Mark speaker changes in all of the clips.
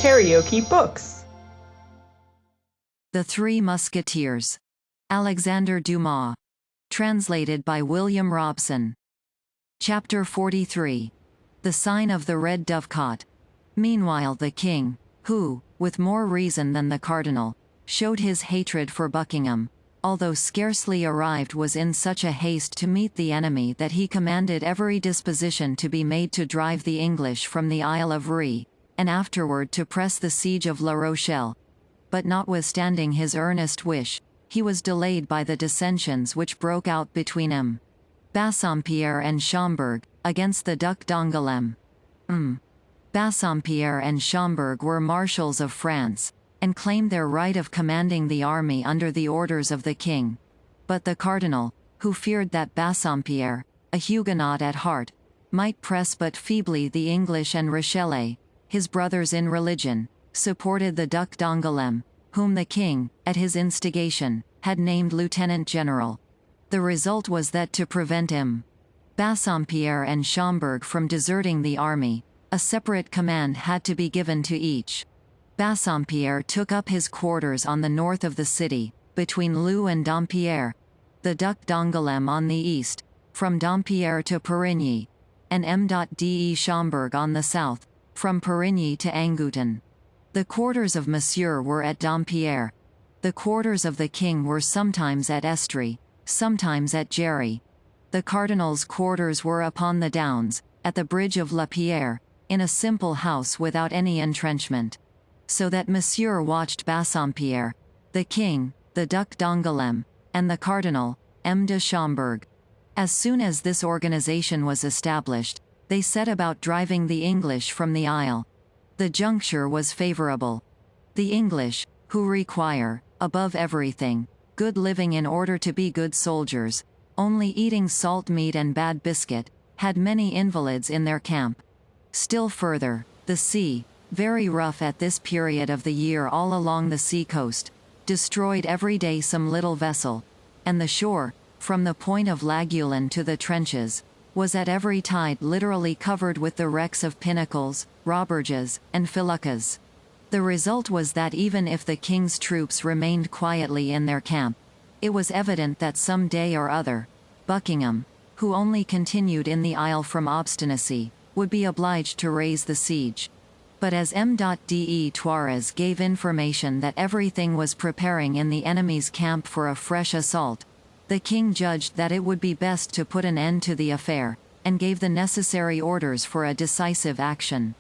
Speaker 1: KaraokeBooks.
Speaker 2: The Three Musketeers. Alexandre Dumas. Translated by William Robson. Chapter 43. The Sign of the Red Dovecot. Meanwhile the king, who, with more reason than the cardinal, showed his hatred for Buckingham, although scarcely arrived, was in such a haste to meet the enemy that he commanded every disposition to be made to drive the English from the Isle of Rhe, and afterward to press the siege of La Rochelle. But notwithstanding his earnest wish, he was delayed by the dissensions which broke out between him, Bassompierre and Schomberg, against the Duc d'Angoulême. Bassompierre and Schomberg were marshals of France, and claimed their right of commanding the army under the orders of the king. But the cardinal, who feared that Bassompierre, a Huguenot at heart, might press but feebly the English and Rochellais, his brothers in religion, supported the Duc d'Angoulême, whom the king, at his instigation, had named lieutenant general. The result was that to prevent him, Bassompierre and Schomberg from deserting the army, a separate command had to be given to each. Bassompierre took up his quarters on the north of the city, between Leu and Dampierre, the Duc d'Angoulême on the east, from Dampierre to Perigny, and M.de Schomberg on the south, from Perigny to Angoutin. The quarters of Monsieur were at Dampierre. The quarters of the king were sometimes at Estry, sometimes at Jerry. The cardinal's quarters were upon the downs, at the bridge of La Pierre, in a simple house without any entrenchment. So that Monsieur watched Bassompierre, the king, the Duc d'Angoulême, and the cardinal, M. de Schomberg. As soon as this organization was established, they set about driving the English from the Isle. The juncture was favorable. The English, who require, above everything, good living in order to be good soldiers, only eating salt meat and bad biscuit, had many invalids in their camp. Still further, the sea, very rough at this period of the year all along the sea coast, destroyed every day some little vessel, and the shore, from the point of Laguelen to the trenches, was at every tide literally covered with the wrecks of pinnacles, roberges, and feluccas. The result was that even if the king's troops remained quietly in their camp, it was evident that some day or other, Buckingham, who only continued in the Isle from obstinacy, would be obliged to raise the siege. But as M.de Toires gave information that everything was preparing in the enemy's camp for a fresh assault, the king judged that it would be best to put an end to the affair, and gave the necessary orders for a decisive action.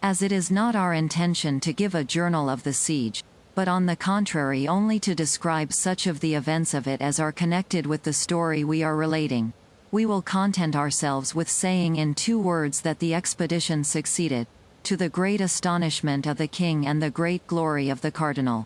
Speaker 2: As it is not our intention to give a journal of the siege, but on the contrary only to describe such of the events of it as are connected with the story we are relating, we will content ourselves with saying in 2 words that the expedition succeeded, to the great astonishment of the king and the great glory of the cardinal.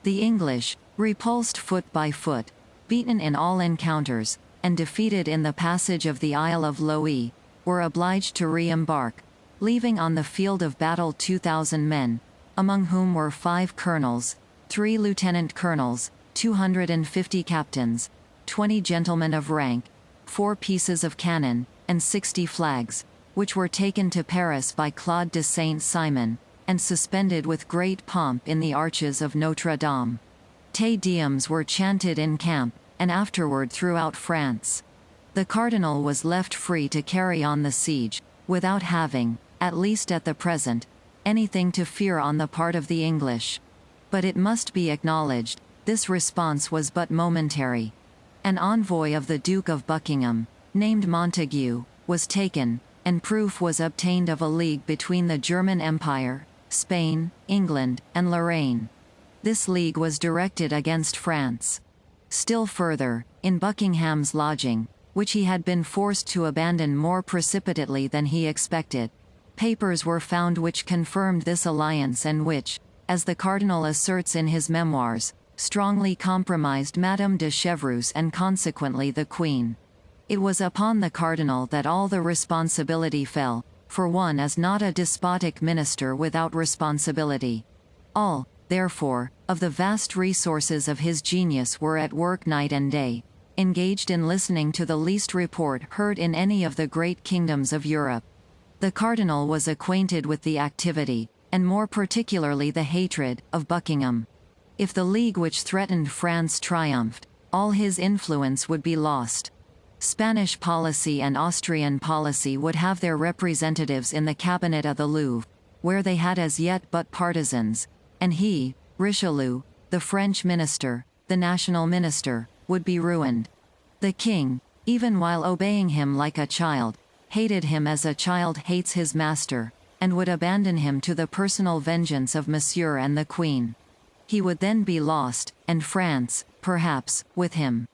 Speaker 2: The English, repulsed foot by foot, beaten in all encounters, and defeated in the passage of the Isle of Loie, were obliged to re-embark, leaving on the field of battle 2,000 men, among whom were 5 colonels, 3 lieutenant colonels, 250 captains, 20 gentlemen of rank, 4 pieces of cannon, and 60 flags, which were taken to Paris by Claude de Saint-Simon, and suspended with great pomp in the arches of Notre Dame. Te Deums were chanted in camp, and afterward throughout France. The cardinal was left free to carry on the siege, without having, at least at the present, anything to fear on the part of the English. But it must be acknowledged, this response was but momentary. An envoy of the Duke of Buckingham, named Montague, was taken, and proof was obtained of a league between the German Empire, Spain, England, and Lorraine. This league was directed against France. Still further, in Buckingham's lodging, which he had been forced to abandon more precipitately than he expected, papers were found which confirmed this alliance and which, as the cardinal asserts in his memoirs, strongly compromised Madame de Chevreuse and consequently the Queen. It was upon the cardinal that all the responsibility fell, for one is not a despotic minister without responsibility. All, therefore, of the vast resources of his genius were at work night and day, engaged in listening to the least report heard in any of the great kingdoms of Europe. The cardinal was acquainted with the activity, and more particularly the hatred, of Buckingham. If the league which threatened France triumphed, all his influence would be lost. Spanish policy and Austrian policy would have their representatives in the cabinet of the Louvre, where they had as yet but partisans, and he, Richelieu, the French minister, the national minister, would be ruined. The king, even while obeying him like a child, hated him as a child hates his master, and would abandon him to the personal vengeance of Monsieur and the Queen. He would then be lost, and France, perhaps, with him.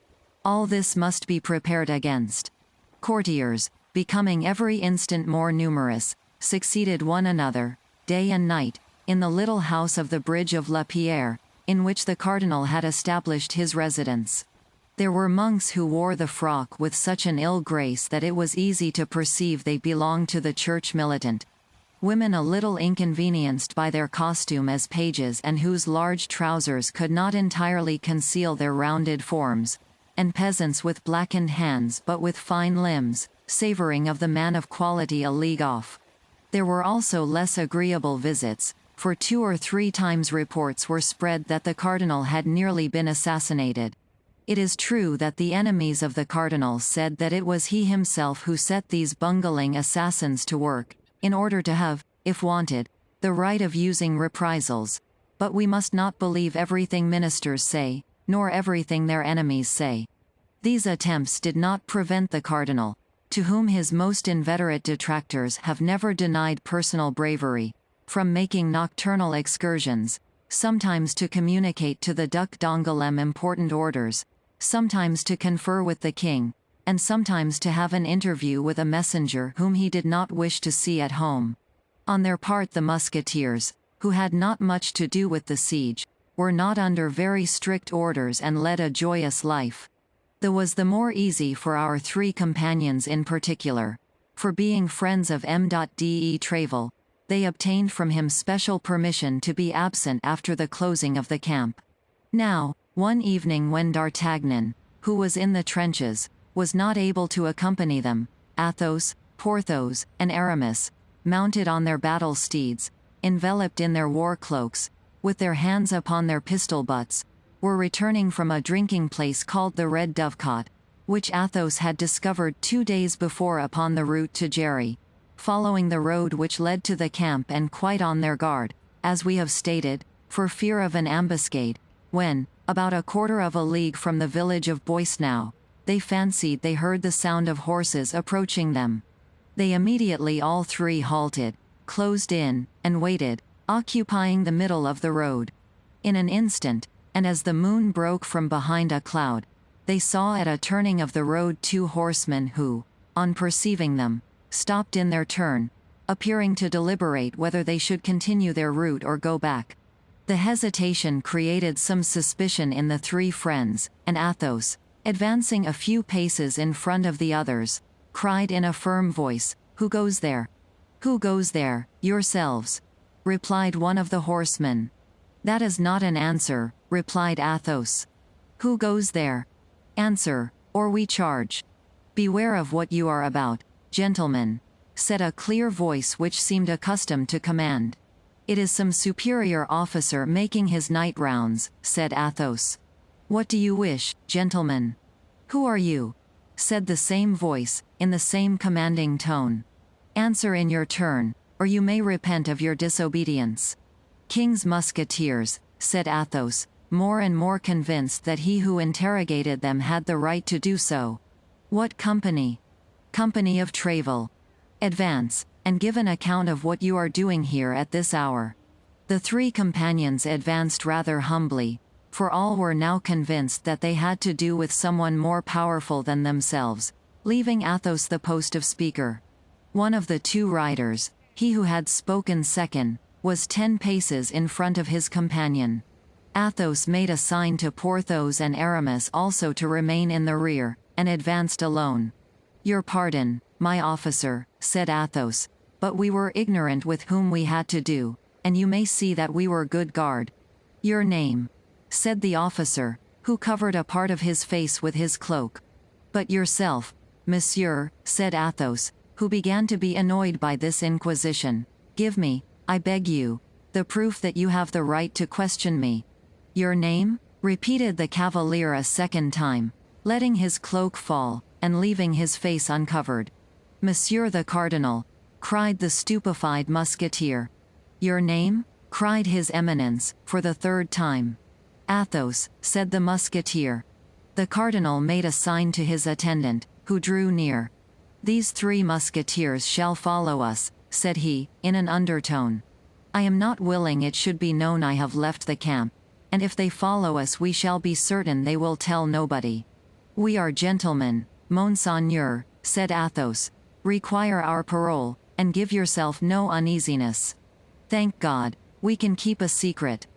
Speaker 2: All this must be prepared against. Courtiers, becoming every instant more numerous, succeeded one another, day and night, in the little house of the Bridge of La Pierre, in which the cardinal had established his residence. There were monks who wore the frock with such an ill grace that it was easy to perceive they belonged to the church militant. Women a little inconvenienced by their costume as pages and whose large trousers could not entirely conceal their rounded forms, and peasants with blackened hands but with fine limbs, savoring of the man of quality a league off. There were also less agreeable visits, for 2 or 3 times reports were spread that the cardinal had nearly been assassinated. It is true that the enemies of the cardinal said that it was he himself who set these bungling assassins to work, in order to have, if wanted, the right of using reprisals. But we must not believe everything ministers say, nor everything their enemies say. These attempts did not prevent the cardinal, to whom his most inveterate detractors have never denied personal bravery, from making nocturnal excursions, sometimes to communicate to the Duc d'Angoulême important orders, sometimes to confer with the king, and sometimes to have an interview with a messenger whom he did not wish to see at home. On their part the Musketeers, who had not much to do with the siege, were not under very strict orders and led a joyous life. That was the more easy for our 3 companions in particular, for being friends of M.de Trèvel, they obtained from him special permission to be absent after the closing of the camp. Now, one evening when D'Artagnan, who was in the trenches, was not able to accompany them, Athos, Porthos, and Aramis, mounted on their battle steeds, enveloped in their war cloaks, with their hands upon their pistol butts, were returning from a drinking place called the Red Dovecot, which Athos had discovered 2 days before upon the route to Jerry, following the road which led to the camp and quite on their guard, as we have stated, for fear of an ambuscade, when, about a quarter of a league from the village of Boisnau, they fancied they heard the sound of horses approaching them. They immediately all 3 halted, closed in, and waited, occupying the middle of the road. In an instant, and as the moon broke from behind a cloud, they saw at a turning of the road 2 horsemen who, on perceiving them, stopped in their turn, appearing to deliberate whether they should continue their route or go back. The hesitation created some suspicion in the 3 friends, and Athos, advancing a few paces in front of the others, cried in a firm voice, "Who goes there?" "Who goes there? Yourselves," replied one of the horsemen. "That is not an answer," replied Athos. "Who goes there? Answer, or we charge." "Beware of what you are about, gentlemen," said a clear voice which seemed accustomed to command. "It is some superior officer making his night rounds," said Athos. "What do you wish, gentlemen?" "Who are you?" said the same voice, in the same commanding tone. "Answer in your turn, or you may repent of your disobedience." "King's Musketeers," said Athos, more and more convinced that he who interrogated them had the right to do so. "What company?" "Company of Trèvel." "Advance, and give an account of what you are doing here at this hour." The 3 companions advanced rather humbly, for all were now convinced that they had to do with someone more powerful than themselves, leaving Athos the post of speaker. One of the 2 riders, he who had spoken second, was 10 paces in front of his companion. Athos made a sign to Porthos and Aramis also to remain in the rear, and advanced alone. "Your pardon, my officer," said Athos, "but we were ignorant with whom we had to do, and you may see that we were good guard." "Your name?" said the officer, who covered a part of his face with his cloak. "But yourself, monsieur," said Athos, who began to be annoyed by this inquisition. "Give me, I beg you. The proof that you have the right to question me. Your name? Repeated the cavalier a second time, letting his cloak fall, and leaving his face uncovered. Monsieur the Cardinal, cried the stupefied musketeer. Your name? Cried his Eminence, for the third time. Athos, said the musketeer. The cardinal made a sign to his attendant, who drew near. These 3 musketeers shall follow us, said he, in an undertone. I am not willing it should be known I have left the camp, and if they follow us we shall be certain they will tell nobody. We are gentlemen, Monseigneur, said Athos. Require our parole, and give yourself no uneasiness. Thank God, we can keep a secret.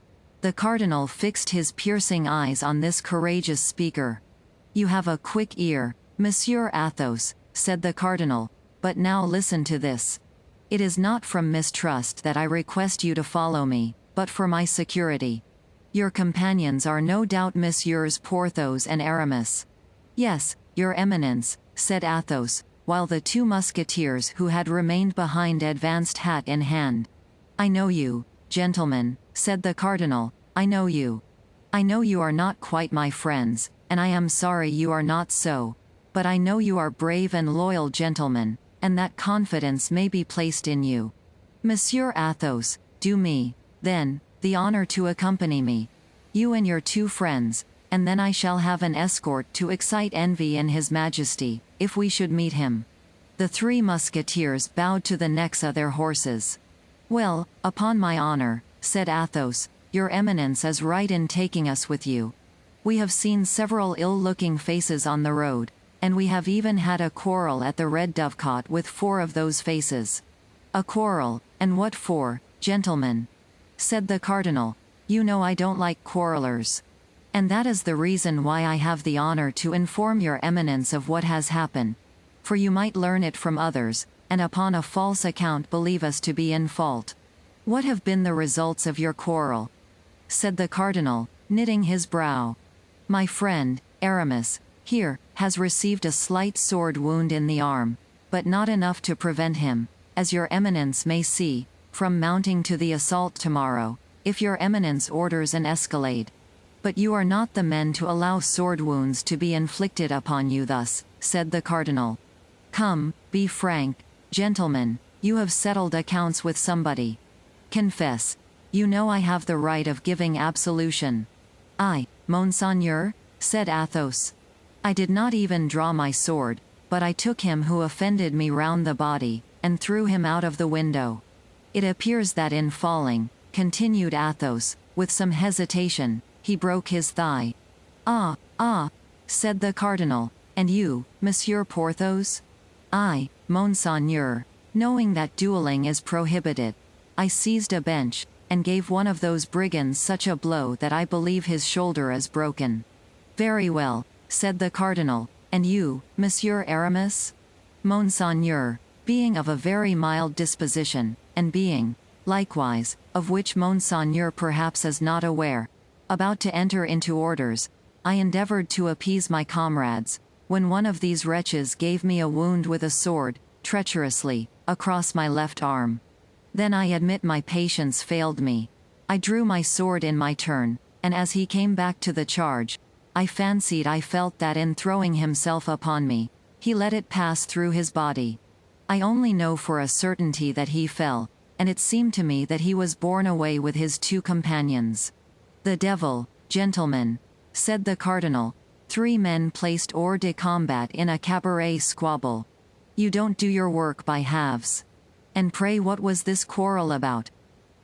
Speaker 2: The cardinal fixed his piercing eyes on this courageous speaker. You have a quick ear, Monsieur Athos, said the cardinal, but now listen to this. It is not from mistrust that I request you to follow me, but for my security. Your companions are no doubt Messieurs Porthos and Aramis. Yes, your Eminence, said Athos, while the 2 musketeers who had remained behind advanced hat in hand. I know you, gentlemen, said the cardinal, I know you. I know you are not quite my friends, and I am sorry you are not so, but I know you are brave and loyal gentlemen, and that confidence may be placed in you. Monsieur Athos, do me, then, the honor to accompany me. You and your 2 friends, and then I shall have an escort to excite envy in His Majesty, if we should meet him. The 3 musketeers bowed to the necks of their horses. Well, upon my honor, said Athos, your Eminence is right in taking us with you. We have seen several ill-looking faces on the road, and we have even had a quarrel at the Red Dovecot with 4 of those faces. A quarrel, and what for, gentlemen? Said the cardinal. You know I don't like quarrelers. And that is the reason why I have the honor to inform your Eminence of what has happened. For you might learn it from others, and upon a false account believe us to be in fault. What have been the results of your quarrel? Said the cardinal, knitting his brow. My friend, Aramis, here, has received a slight sword wound in the arm, but not enough to prevent him, as your Eminence may see, from mounting to the assault tomorrow, if your Eminence orders an escalade. But you are not the men to allow sword wounds to be inflicted upon you thus, said the cardinal. Come, be frank, gentlemen, you have settled accounts with somebody. Confess. You know I have the right of giving absolution. I, Monseigneur, said Athos. I did not even draw my sword, but I took him who offended me round the body, and threw him out of the window. It appears that in falling, continued Athos, with some hesitation, he broke his thigh. Ah, said the cardinal, and you, Monsieur Porthos? I, Monseigneur, knowing that dueling is prohibited, I seized a bench, and gave one of those brigands such a blow that I believe his shoulder is broken. Very well, said the cardinal, and you, Monsieur Aramis? Monseigneur, being of a very mild disposition, and being, likewise, of which Monseigneur perhaps is not aware, about to enter into orders, I endeavored to appease my comrades, when one of these wretches gave me a wound with a sword, treacherously, across my left arm. Then I admit my patience failed me. I drew my sword in my turn, and as he came back to the charge, I fancied I felt that in throwing himself upon me, he let it pass through his body. I only know for a certainty that he fell, and it seemed to me that he was borne away with his 2 companions. The devil, gentlemen, said the cardinal, 3 men placed hors de combat in a cabaret squabble. You don't do your work by halves. And pray what was this quarrel about?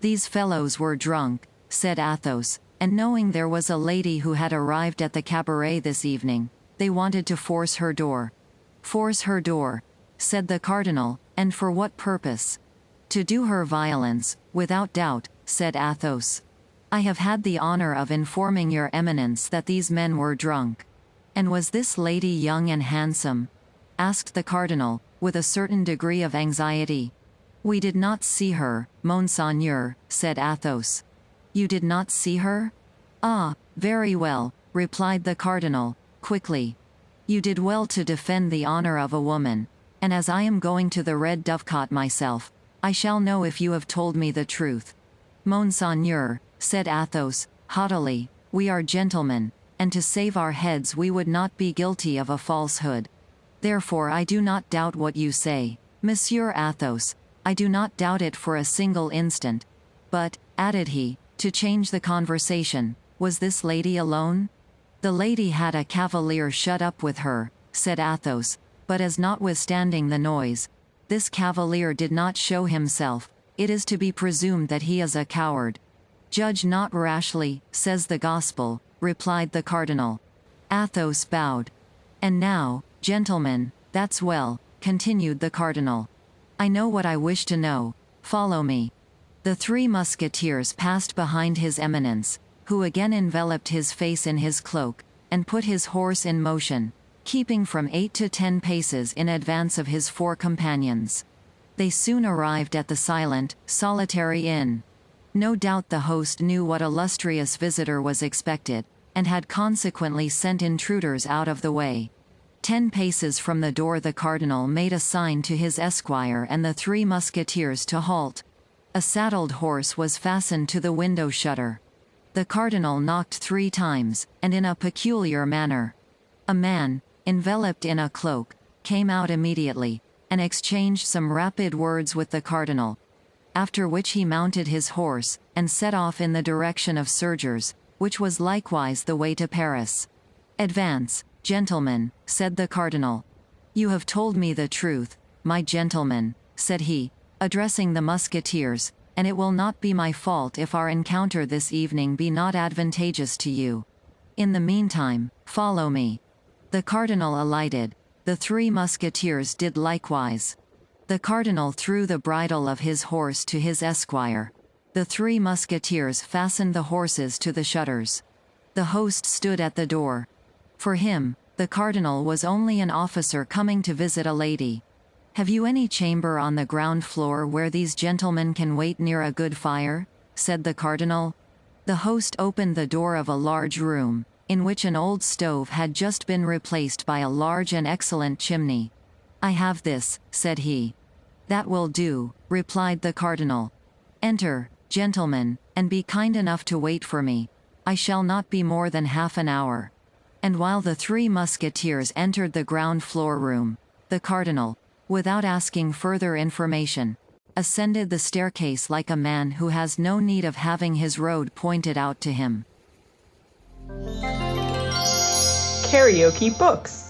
Speaker 2: These fellows were drunk, said Athos, and knowing there was a lady who had arrived at the cabaret this evening, they wanted to force her door. Force her door, said the cardinal, and for what purpose? To do her violence, without doubt, said Athos. I have had the honor of informing your Eminence that these men were drunk. And was this lady young and handsome? Asked the cardinal, with a certain degree of anxiety. We did not see her, Monseigneur, said Athos. You did not see her? Ah, very well, replied the cardinal, quickly. You did well to defend the honor of a woman, and as I am going to the Red Dovecot myself, I shall know if you have told me the truth. Monseigneur, said Athos, haughtily, we are gentlemen, and to save our heads we would not be guilty of a falsehood. Therefore I do not doubt what you say, Monsieur Athos, I do not doubt it for a single instant. But, added he, to change the conversation, was this lady alone? The lady had a cavalier shut up with her, said Athos, but as notwithstanding the noise, this cavalier did not show himself, it is to be presumed that he is a coward. Judge not rashly, says the Gospel, replied the cardinal. Athos bowed. And now, gentlemen, that's well, continued the cardinal. I know what I wish to know, follow me. The 3 musketeers passed behind his eminence, who again enveloped his face in his cloak, and put his horse in motion, keeping from 8 to 10 paces in advance of his 4 companions. They soon arrived at the silent, solitary inn. No doubt the host knew what illustrious visitor was expected, and had consequently sent intruders out of the way. 10 paces from the door the cardinal made a sign to his esquire and the 3 musketeers to halt. A saddled horse was fastened to the window shutter. The cardinal knocked 3 times, and in a peculiar manner. A man, enveloped in a cloak, came out immediately, and exchanged some rapid words with the cardinal. After which he mounted his horse, and set off in the direction of Surgers, which was likewise the way to Paris. Advance, gentlemen, said the cardinal. You have told me the truth, my gentlemen, said he, addressing the musketeers, and it will not be my fault if our encounter this evening be not advantageous to you. In the meantime, follow me. The cardinal alighted. The 3 musketeers did likewise. The cardinal threw the bridle of his horse to his esquire. The 3 musketeers fastened the horses to the shutters. The host stood at the door. For him, the cardinal was only an officer coming to visit a lady. Have you any chamber on the ground floor where these gentlemen can wait near a good fire? Said the cardinal. The host opened the door of a large room, in which an old stove had just been replaced by a large and excellent chimney. I have this, said he. That will do, replied the cardinal. Enter, gentlemen, and be kind enough to wait for me. I shall not be more than half an hour. And while the 3 musketeers entered the ground floor room, the cardinal, without asking further information, ascended the staircase like a man who has no need of having his road pointed out to him.
Speaker 1: Karaoke Books.